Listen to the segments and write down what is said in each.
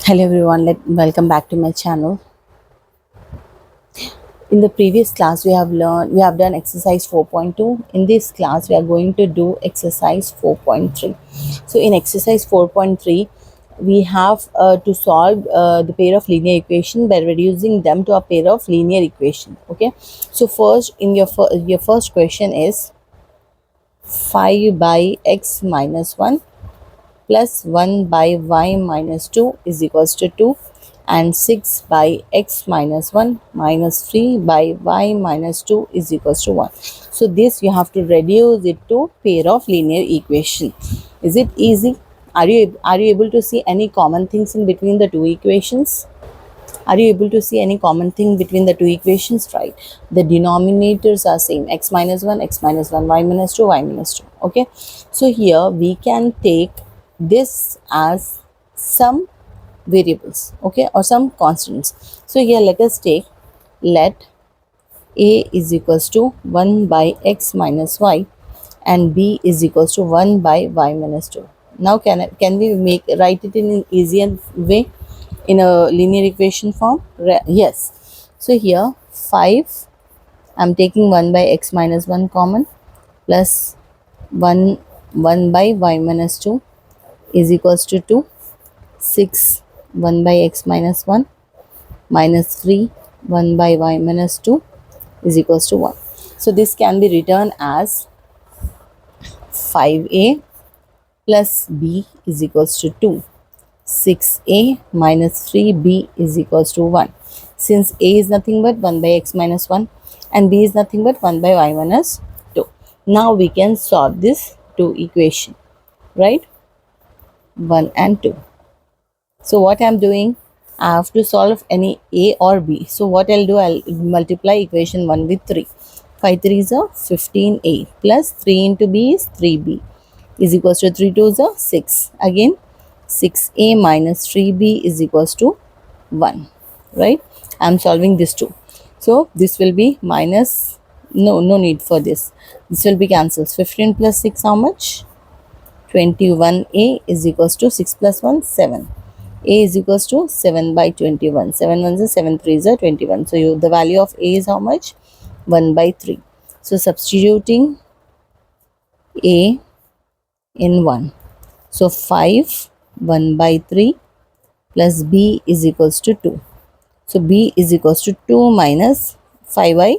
Hello everyone, welcome back to my channel. In the previous class we have done exercise 4.2. In this class we are going to do exercise 4.3. So in exercise 4.3 we have to solve the pair of linear equation by reducing them to a pair of linear equation. Okay, so first in your first question is 5 by x minus 1 plus 1 by y minus 2 is equals to 2, and 6 by x minus 1 minus 3 by y minus 2 is equals to 1. So this you have to reduce it to pair of linear equation. Is it easy? Are you able to see any common things in between the two equations? Are you able to see any common thing between the two equations? Right, the denominators are same, x minus 1, y minus 2, y minus 2. Okay, so here we can take this as some variables, okay, or some constants. So here let us take, let a is equals to 1 by x minus y and b is equals to 1 by y minus 2. Now can we write it in an easier way, in a linear equation form? Yes. So here 5, I'm taking 1 by x minus 1 common, plus 1 by y minus 2 is equals to 2. 6 1 by x minus 1 minus 3 1 by y minus 2 is equals to 1. So this can be written as 5a plus b is equals to 2. 6a minus 3b is equals to 1. Since a is nothing but 1 by x minus 1 and b is nothing but 1 by y minus 2. Now we can solve this two equation, right? 1 and 2. So what I'm doing, I have to solve any a or b. So what I'll do, I'll multiply equation 1 with 3. 5 3 is a 15a plus 3 into b is 3b is equals to 3 2 is a 6. Again 6a minus 3b is equals to 1, right? I'm solving this too. So this will be minus, no need for this. This will be cancelled. 15 plus 6 how much? 21a is equals to 6 plus 1 7. A is equals to 7 by 21. 7 1 is 7 3 is 21. So the value of A is how much? 1 by 3. So substituting A in 1. So 5 1 by 3 plus B is equals to 2. So B is equals to 2 minus 5 by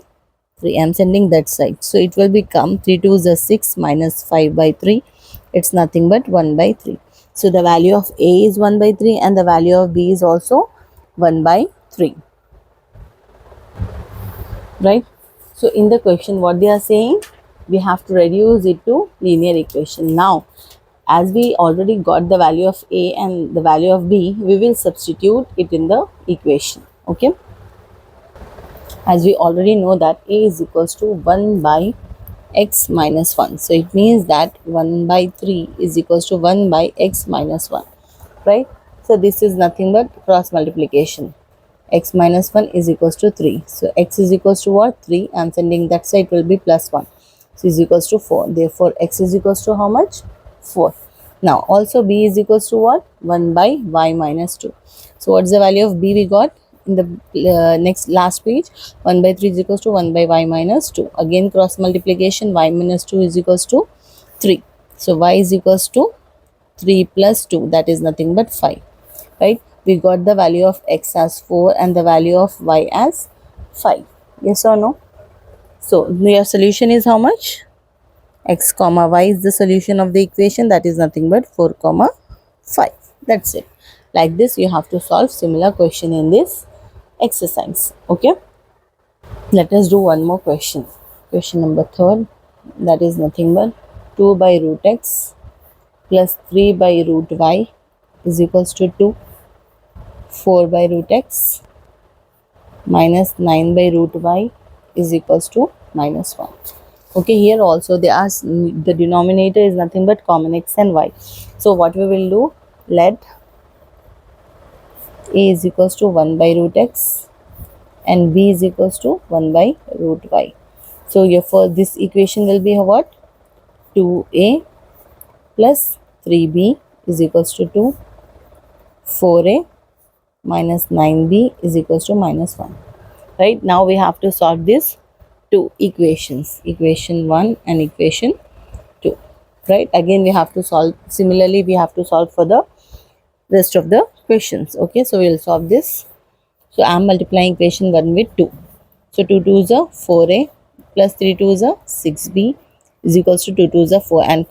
3. I am sending that side. So it will become 3 2 is a 6 minus 5 by 3. It's nothing but 1 by 3. So the value of A is 1 by 3 and the value of B is also 1 by 3. Right? So in the question what they are saying, we have to reduce it to linear equation. Now as we already got the value of A and the value of B, we will substitute it in the equation. Okay? As we already know that A is equals to 1 by x minus 1. So it means that 1 by 3 is equals to 1 by x minus 1, right? So this is nothing but cross multiplication. X minus 1 is equals to 3. So x is equals to what? 3. I am sending that side, will be plus 1. So is equals to 4. Therefore x is equals to how much? 4. Now also b is equals to what? 1 by y minus 2. So what's the value of b we got? In the last page, 1 by 3 is equals to 1 by y minus 2. Again cross multiplication, y minus 2 is equals to 3. So y is equals to 3 plus 2, that is nothing but 5, right? We got the value of x as 4 and the value of y as 5. Yes or no? So your solution is how much? X comma y is the solution of the equation, that is nothing but 4 comma 5. That's it. Like this you have to solve similar question in this exercise. Okay, let us do one more question. Question number 3, that is nothing but 2 by root x plus 3 by root y is equals to 2. 4 by root x minus 9 by root y is equals to minus 1. Okay, here also they ask, the denominator is nothing but common x and y. So what we will do, let a is equals to 1 by root x and b is equals to 1 by root y. So for this equation will be what? 2a plus 3b is equals to 2. 4a minus 9b is equals to minus 1. Right, now we have to solve these two equations, equation 1 and equation 2. Right, again we have to solve, similarly we have to solve for the rest of the questions. Okay, so we will solve this. So I am multiplying equation 1 with 2. So 2 2s are 4a plus 3 2s are 6b is equals to 2 2s are 4, and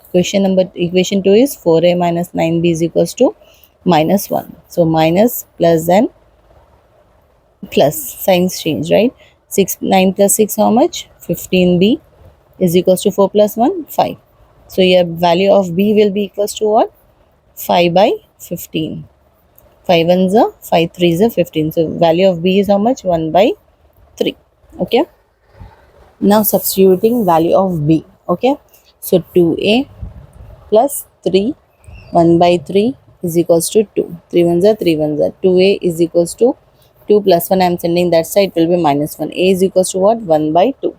equation 2 is 4a minus 9b is equals to minus 1. So minus, plus, and plus, signs change, right? 9 plus 6 how much? 15b is equals to 4 plus 1, 5. So your value of b will be equals to what? 5 by 15. 5 ones are 5 threes are 15. So value of b is how much? 1 by 3. Okay. Now substituting value of b. Okay. So 2a plus 3, 1 by 3 is equals to 2. 3 ones are 3 ones are. 2a is equals to 2 plus 1. I am sending that side, will be minus 1. A is equals to what? 1 by 2.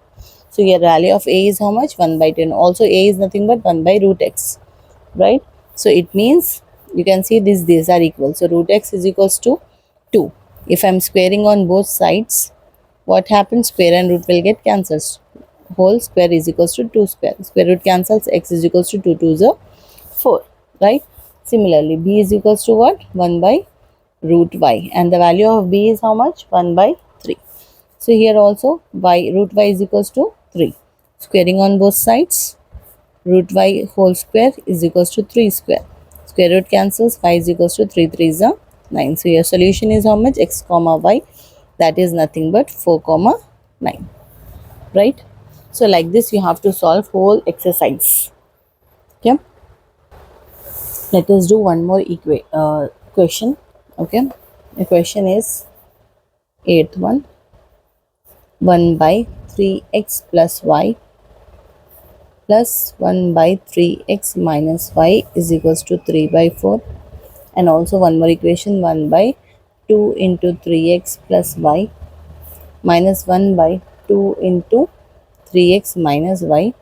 So your value of a is how much? 1 by 2. And also a is nothing but 1 by root x. Right. So it means you can see these are equal. So root x is equals to 2. If I am squaring on both sides, what happens? Square and root will get cancelled. Whole square is equals to 2 square. Square root cancels, x is equals to 2 2s are 4. Right. Similarly, b is equals to what? 1 by root y, and the value of b is how much? 1 by 3. So here also y, root y is equals to 3. Squaring on both sides, root y whole square is equals to 3 square. Square root cancels, y is equals to 3 3s are 9. So your solution is how much? X comma y, that is nothing but 4 comma 9. Right. So like this you have to solve whole exercise. Okay. Let us do one more question. Okay. The question is 8th one. 1 by 3x plus y plus 1 by 3x minus y is equals to 3 by 4. And also one more equation, 1 by 2 into 3x plus y minus 1 by 2 into 3x minus y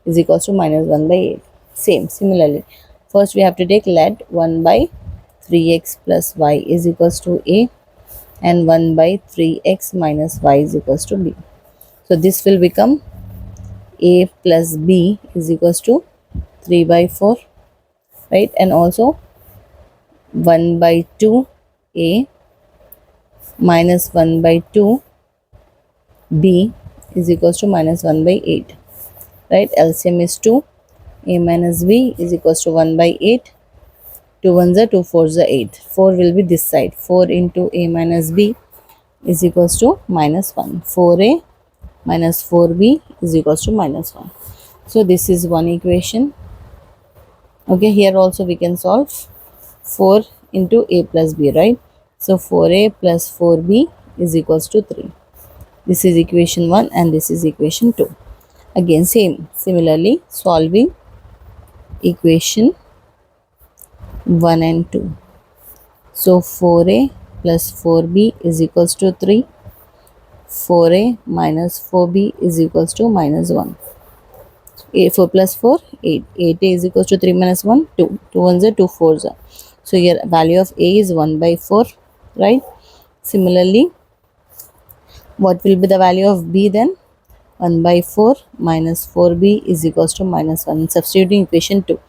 is equals to minus 1 by 8. Similarly, first we have to take let 1 by 3x plus y is equals to a, and 1 by 3x minus y is equals to b. So this will become a plus b is equals to 3 by 4, right? And also 1 by 2 a minus 1 by 2 b is equals to minus 1 by 8, right? LCM is 2, a minus b is equals to 1 by 8. 2 1s are 2 4s are 8. 4 will be this side. 4 into a minus b is equals to minus 1. 4a minus 4b is equals to minus 1. So this is one equation. Okay, here also we can solve 4 into a plus b, right? So 4a plus 4b is equals to 3. This is equation 1 and this is equation 2. Again similarly solving equation 1 and 2. So 4a plus 4b is equals to 3. 4a minus 4b is equals to minus 1. 4 plus 4, 8. 8a is equals to 3 minus 1, 2. 2 1s are 2 4s are. So your value of a is 1 by 4, right? Similarly, what will be the value of b then? 1 by 4 minus 4b is equals to minus 1. Substituting equation 2.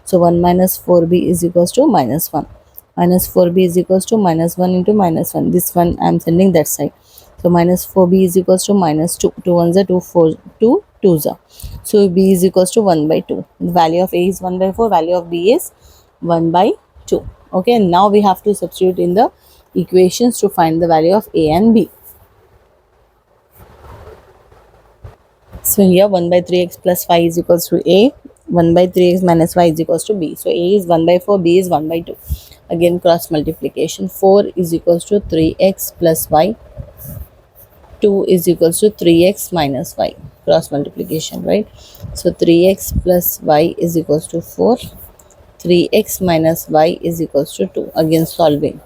So 1 minus 4b is equals to minus 1. Minus 4b is equals to minus 1 into minus 1. This one I am sending that side. So minus 4b is equals to minus 2. 2 1s are 2 4, 2 2s are. So b is equals to 1 by 2. The value of a is 1 by 4. Value of b is 1 by 2. Okay. And now we have to substitute in the equations to find the value of a and b. So here 1 by 3x plus 5 is equals to a, 1 by 3x minus y is equals to b. So a is 1 by 4, b is 1 by 2. Again cross multiplication, 4 is equals to 3x plus y, 2 is equals to 3x minus y. Cross multiplication, right? So 3x plus y is equals to 4, 3x minus y is equals to 2. Again solving.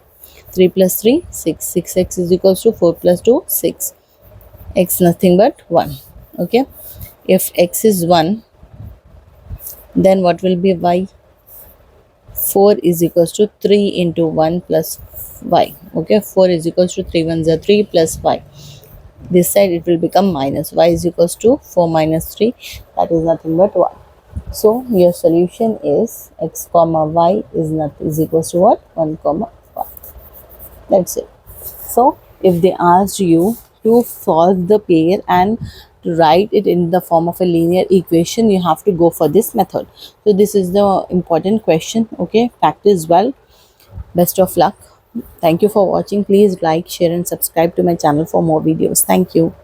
3 plus 3, 6. 6x is equals to 4 plus 2, 6. X nothing but 1. Okay, if x is 1, then what will be y? 4 is equals to 3 into 1 plus y. Okay, 4 is equals to 3 1s are 3 plus y. This side it will become minus. Y is equals to 4 minus 3. That is nothing but 1. So your solution is x comma y is equals to what? 1 comma 1. That's it. So if they asked you to solve the pair and to write it in the form of a linear equation, you have to go for this method. So this is the important question. Okay, practice well. Best of luck. Thank you for watching. Please like, share and subscribe to my channel for more videos. Thank you.